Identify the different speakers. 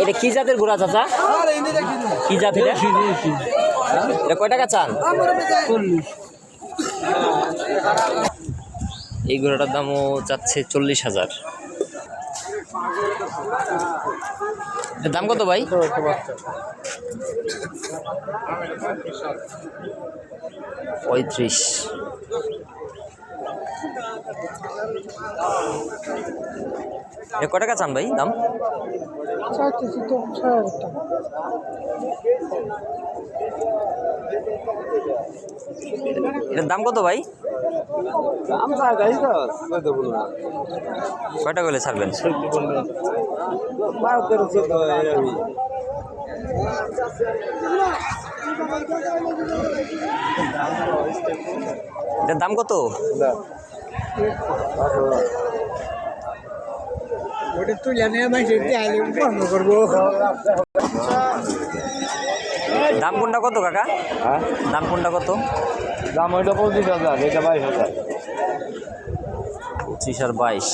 Speaker 1: এটা কি জাতের ঘোড়া চাচা? কি জাত এটা? এটা কয় টাকা চান? এই ঘোড়াটার দামও চাচ্ছে 40,000। দাম কত ভাই? 35। এ কয় টাকা চান ভাই দাম? এটার দাম কত ভাই? কয়টা করলে ছাড়বেন? এটার দাম কত? দাম কোনটা কত কাকা? দাম কোনটা কত?
Speaker 2: দাম ওইটা 25,000, এটা 22,000।
Speaker 1: 25 আর 22।